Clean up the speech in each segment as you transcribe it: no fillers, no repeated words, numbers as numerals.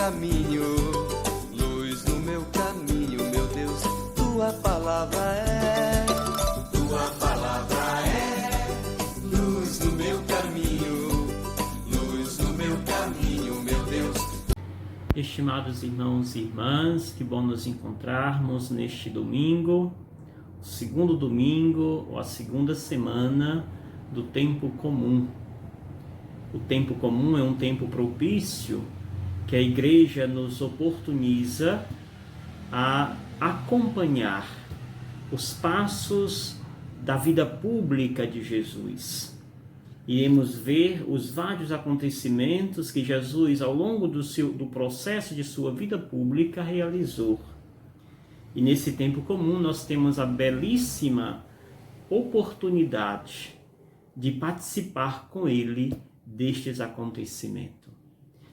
caminho, luz no meu caminho, meu Deus, tua palavra é luz no meu caminho, meu Deus. Estimados irmãos e irmãs, que bom nos encontrarmos neste domingo, o segundo domingo ou a segunda semana do tempo comum. O tempo comum é um tempo propício que a Igreja nos oportuniza a acompanhar os passos da vida pública de Jesus. Iremos ver os vários acontecimentos que Jesus, ao longo do processo de sua vida pública, realizou. E nesse tempo comum nós temos a belíssima oportunidade de participar com ele destes acontecimentos.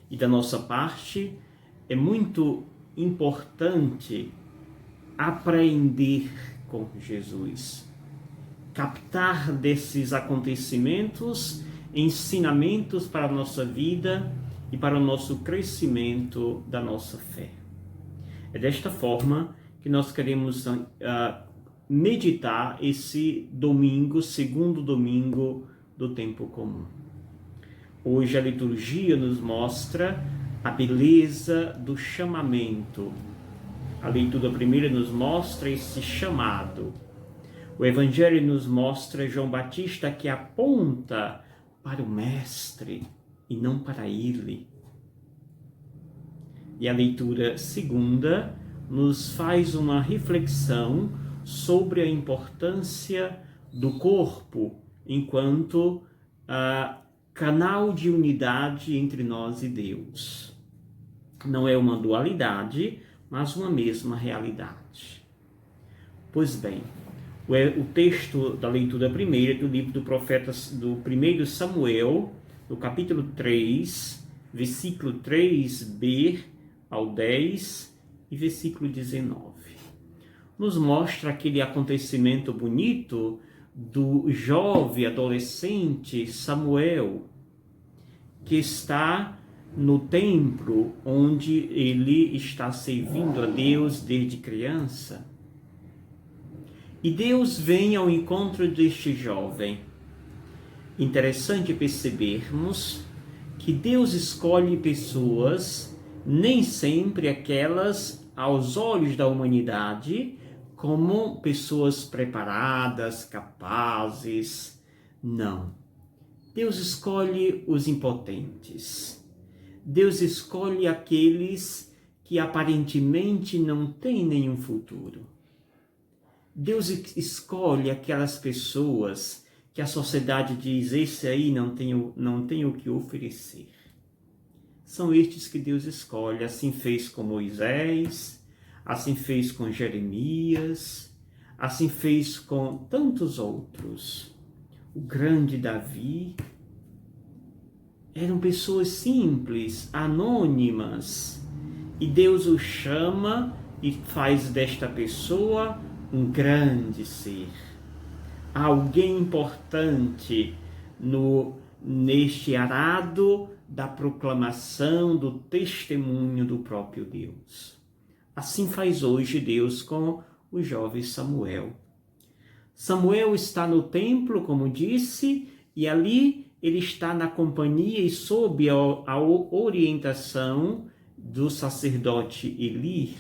E da nossa parte, é muito importante aprender com Jesus, captar desses acontecimentos ensinamentos para a nossa vida e para o nosso crescimento da nossa fé. É desta forma que nós queremos meditar esse domingo, segundo domingo do tempo comum. Hoje a liturgia nos mostra a beleza do chamamento. A leitura primeira nos mostra esse chamado. O Evangelho nos mostra João Batista que aponta para o Mestre e não para ele. E a leitura segunda nos faz uma reflexão sobre a importância do corpo enquanto canal de unidade entre nós e Deus. Não é uma dualidade, mas uma mesma realidade. Pois bem, o texto da leitura primeira do livro do profeta do 1 Samuel, no capítulo 3, versículo 3b ao 10 e versículo 19. Nos mostra aquele acontecimento bonito do jovem adolescente Samuel, que está no templo onde ele está servindo a Deus desde criança. E Deus vem ao encontro deste jovem. Interessante percebermos que Deus escolhe pessoas, nem sempre aquelas aos olhos da humanidade, como pessoas preparadas, capazes. Não. Deus escolhe os impotentes. Deus escolhe aqueles que aparentemente não têm nenhum futuro. Deus escolhe aquelas pessoas que a sociedade diz, esse aí não tem o que oferecer. São estes que Deus escolhe. Assim fez com Moisés, assim fez com Jeremias, assim fez com tantos outros. O grande Davi. Eram pessoas simples, anônimas, e Deus o chama e faz desta pessoa um grande ser, alguém importante neste arado da proclamação do testemunho do próprio Deus. Assim faz hoje Deus com o jovem Samuel. Samuel está no templo, como disse, e ali ele está na companhia e sob a orientação do sacerdote Eli.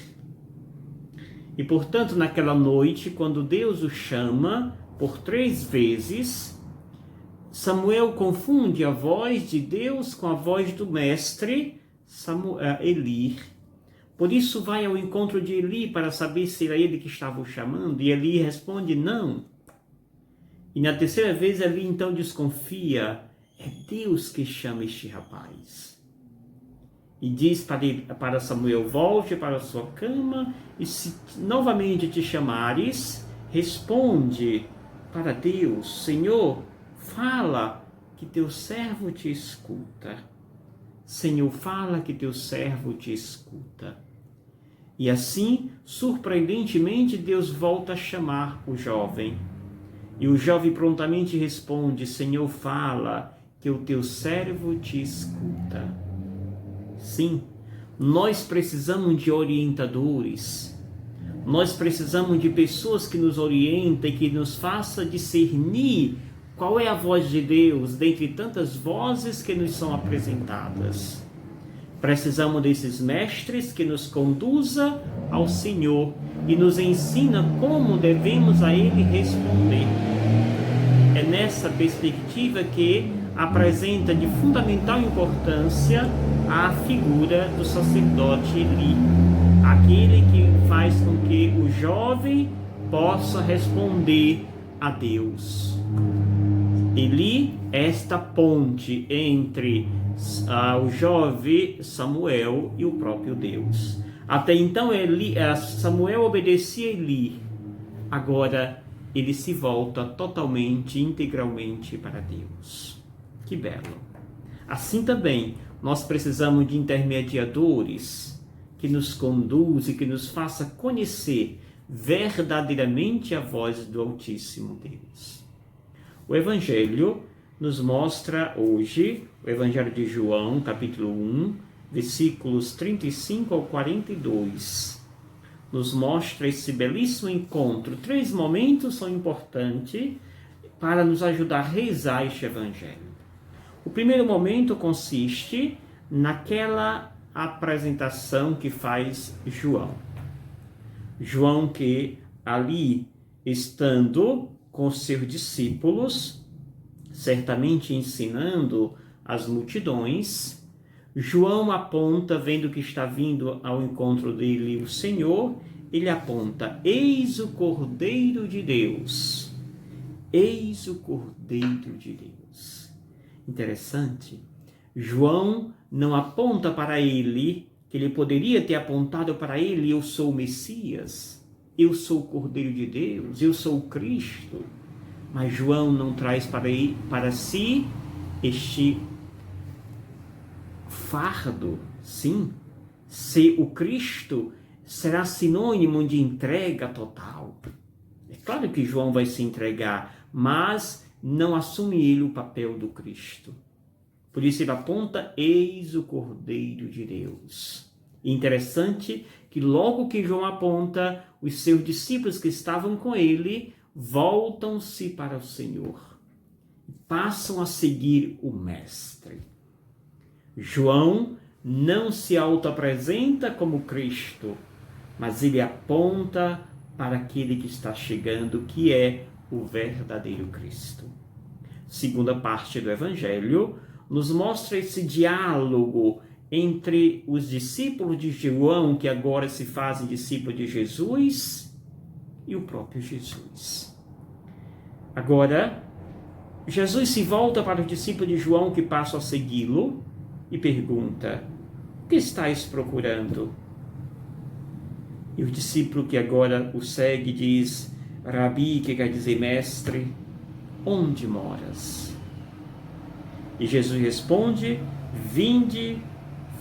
E, portanto, naquela noite, quando Deus o chama por 3 vezes, Samuel confunde a voz de Deus com a voz do mestre Eli. Por isso vai ao encontro de Eli para saber se era ele que estava o chamando, e Eli responde não. E na 3ª vez Eli então desconfia, é Deus que chama este rapaz. E diz para Samuel, volte para a sua cama, e se novamente te chamares, responde para Deus, Senhor, fala que teu servo te escuta. Senhor, fala que teu servo te escuta. E assim, surpreendentemente, Deus volta a chamar o jovem. E o jovem prontamente responde, Senhor, fala que o teu servo te escuta. Sim, Nós precisamos de orientadores. Nós precisamos de pessoas que nos orientem, que nos façam discernir qual é a voz de Deus dentre tantas vozes que nos são apresentadas. Precisamos desses mestres que nos conduzam ao Senhor e nos ensina como devemos a Ele responder. É nessa perspectiva que apresenta de fundamental importância a figura do sacerdote Eli, aquele que faz com que o jovem possa responder a Deus. Eli é esta ponte entre o jovem Samuel e o próprio Deus. Até então Samuel obedecia a Eli, agora ele se volta totalmente, integralmente para Deus. Que belo! Assim também nós precisamos de intermediadores que nos conduzem, que nos faça conhecer verdadeiramente a voz do Altíssimo Deus. O Evangelho nos mostra hoje, o Evangelho de João, capítulo 1, versículos 35 ao 42, nos mostra esse belíssimo encontro. 3 momentos são importantes para nos ajudar a rezar este Evangelho. O primeiro momento consiste naquela apresentação que faz João. João que ali, estando com seus discípulos, certamente ensinando as multidões, João aponta, vendo que está vindo ao encontro dele o Senhor, ele aponta: eis o Cordeiro de Deus. Eis o Cordeiro de Deus. Interessante. João não aponta para ele, que ele poderia ter apontado para ele: eu sou o Messias, eu sou o Cordeiro de Deus, eu sou o Cristo. Mas João não traz para si este fardo. Sim, ser o Cristo será sinônimo de entrega total. É claro que João vai se entregar, mas não assume ele o papel do Cristo. Por isso ele aponta: eis o Cordeiro de Deus. E interessante que logo que João aponta, os seus discípulos que estavam com ele voltam-se para o Senhor e passam a seguir o Mestre. João não se auto-apresenta como Cristo, mas ele aponta para aquele que está chegando, que é o verdadeiro Cristo. Segunda parte do Evangelho nos mostra esse diálogo entre os discípulos de João, que agora se fazem discípulos de Jesus, e o próprio Jesus. Agora, Jesus se volta para os discípulos de João que passam a segui-lo e pergunta: o que estáis procurando? E o discípulo que agora o segue diz: Rabi, que quer dizer mestre, onde moras? E Jesus responde: vinde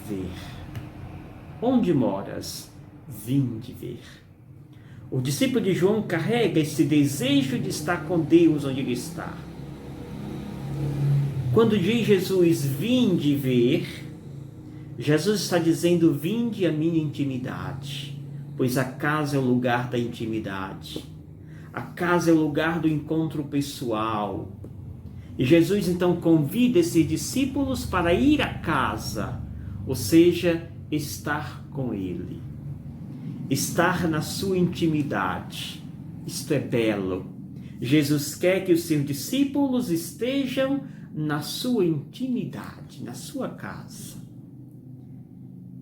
ver. Onde moras? Vinde ver. O discípulo de João carrega esse desejo de estar com Deus onde ele está. Quando diz Jesus: vinde ver, Jesus está dizendo: vinde à minha intimidade, pois a casa é o lugar da intimidade. A casa é o lugar do encontro pessoal. E Jesus então convida esses discípulos para ir à casa, ou seja, estar com Ele. Estar na sua intimidade. Isto é belo. Jesus quer que os seus discípulos estejam na sua intimidade, na sua casa.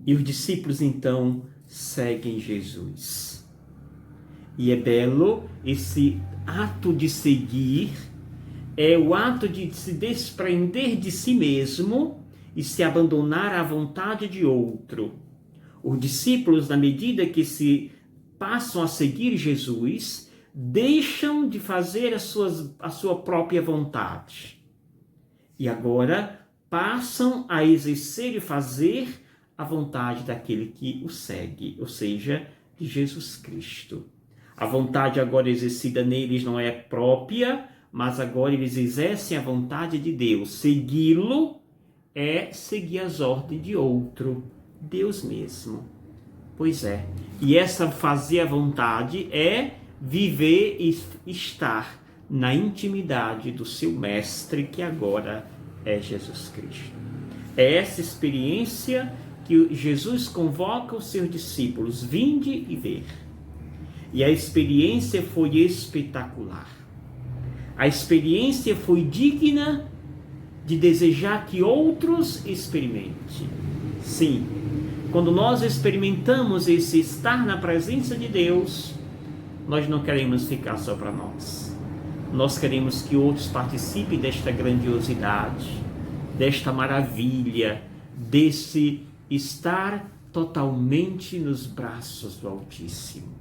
E os discípulos então seguem Jesus. E é belo esse ato de seguir, é o ato de se desprender de si mesmo e se abandonar à vontade de outro. Os discípulos, na medida que se passam a seguir Jesus, deixam de fazer a sua própria vontade. E agora passam a exercer e fazer a vontade daquele que o segue, ou seja, de Jesus Cristo. A vontade agora exercida neles não é própria, mas agora eles exercem a vontade de Deus. Segui-lo é seguir as ordens de outro. Deus mesmo. Pois é. E essa fazer a vontade é viver e estar na intimidade do seu mestre, que agora é Jesus Cristo. É essa experiência que Jesus convoca os seus discípulos: vinde e ver. E a experiência foi espetacular. A experiência foi digna de desejar que outros experimentem. Sim, quando nós experimentamos esse estar na presença de Deus, nós não queremos ficar só para nós. Nós queremos que outros participem desta grandiosidade, desta maravilha, desse estar totalmente nos braços do Altíssimo.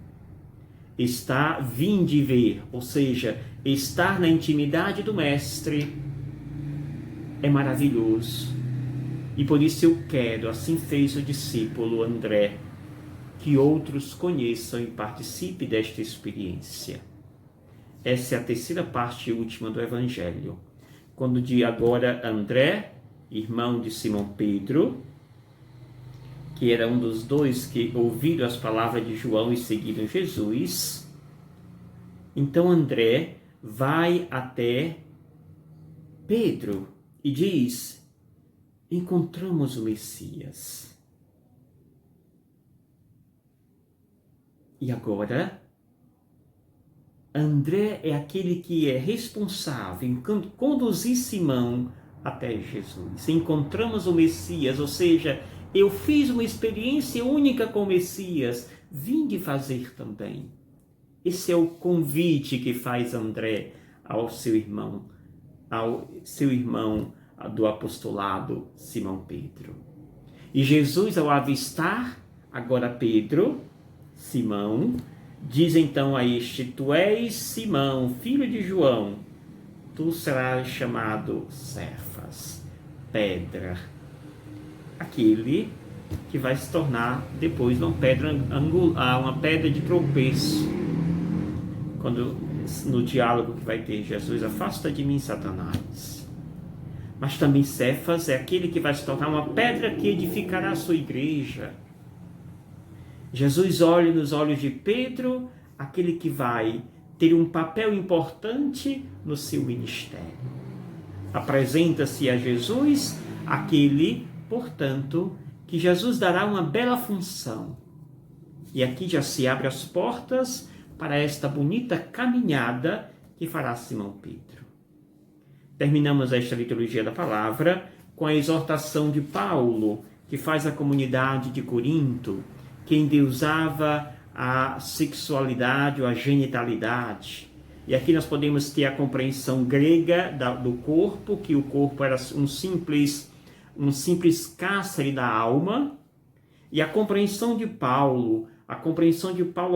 Estar, vinde ver, ou seja, estar na intimidade do Mestre é maravilhoso. E por isso eu quero, assim fez o discípulo André, que outros conheçam e participem desta experiência. Essa é a terceira parte e última do Evangelho. Quando de agora André, irmão de Simão Pedro, que era um dos dois que ouviram as palavras de João e seguiram Jesus, então André vai até Pedro e diz: encontramos o Messias. E agora, André é aquele que é responsável em conduzir Simão até Jesus. Encontramos o Messias, ou seja, eu fiz uma experiência única com o Messias, vinde fazer também. Esse é o convite que faz André ao seu irmão do apostolado, Simão Pedro. E Jesus, ao avistar agora Pedro, Simão, diz então a este: tu és Simão, filho de João, tu serás chamado Cefas, pedra. Aquele que vai se tornar depois uma pedra angular, uma pedra de tropeço. Quando no diálogo que vai ter Jesus: afasta de mim, Satanás. Mas também Cefas é aquele que vai se tornar uma pedra que edificará a sua igreja. Jesus olha nos olhos de Pedro, aquele que vai ter um papel importante no seu ministério. Apresenta-se a Jesus aquele, portanto, que Jesus dará uma bela função. E aqui já se abrem as portas para esta bonita caminhada que fará Simão Pedro. Terminamos esta liturgia da palavra com a exortação de Paulo, que faz a comunidade de Corinto, que endeusava a sexualidade ou a genitalidade. E aqui nós podemos ter a compreensão grega do corpo, que o corpo era um simples cárcere da alma, e a compreensão de Paulo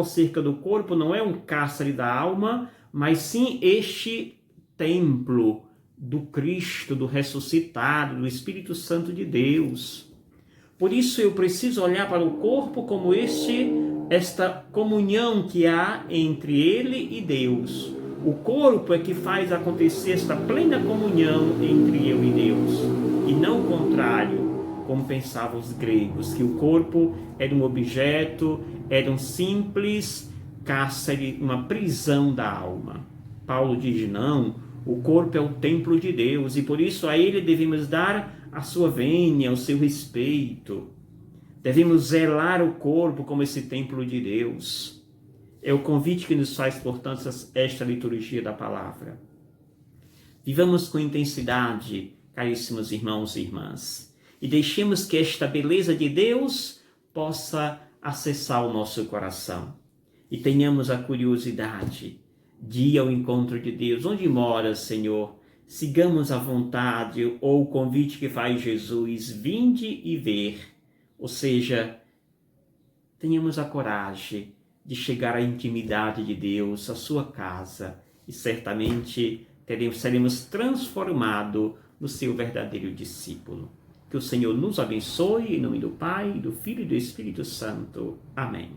acerca do corpo não é um cárcere da alma, mas sim este templo do Cristo, do ressuscitado, do Espírito Santo de Deus. Por isso eu preciso olhar para o corpo como esta comunhão que há entre ele e Deus. O corpo é que faz acontecer esta plena comunhão entre eu e Deus, e não o contrário, como pensavam os gregos, que o corpo era um objeto, era um simples cárcere, uma prisão da alma. Paulo diz: não, o corpo é o templo de Deus, e por isso a ele devemos dar a sua vênia, o seu respeito. Devemos zelar o corpo como esse templo de Deus. É o convite que nos faz, portanto, esta liturgia da palavra. Vivamos com intensidade, caríssimos irmãos e irmãs, e deixemos que esta beleza de Deus possa acessar o nosso coração. E tenhamos a curiosidade de ir ao encontro de Deus. Onde mora, Senhor? Sigamos a vontade ou o convite que faz Jesus: vinde e ver. Ou seja, tenhamos a coragem de chegar à intimidade de Deus, à sua casa, e certamente seremos transformados no seu verdadeiro discípulo. Que o Senhor nos abençoe, em nome do Pai, do Filho e do Espírito Santo. Amém.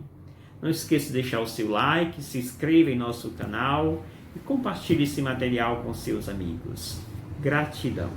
Não esqueça de deixar o seu like, se inscreva em nosso canal e compartilhe esse material com seus amigos. Gratidão.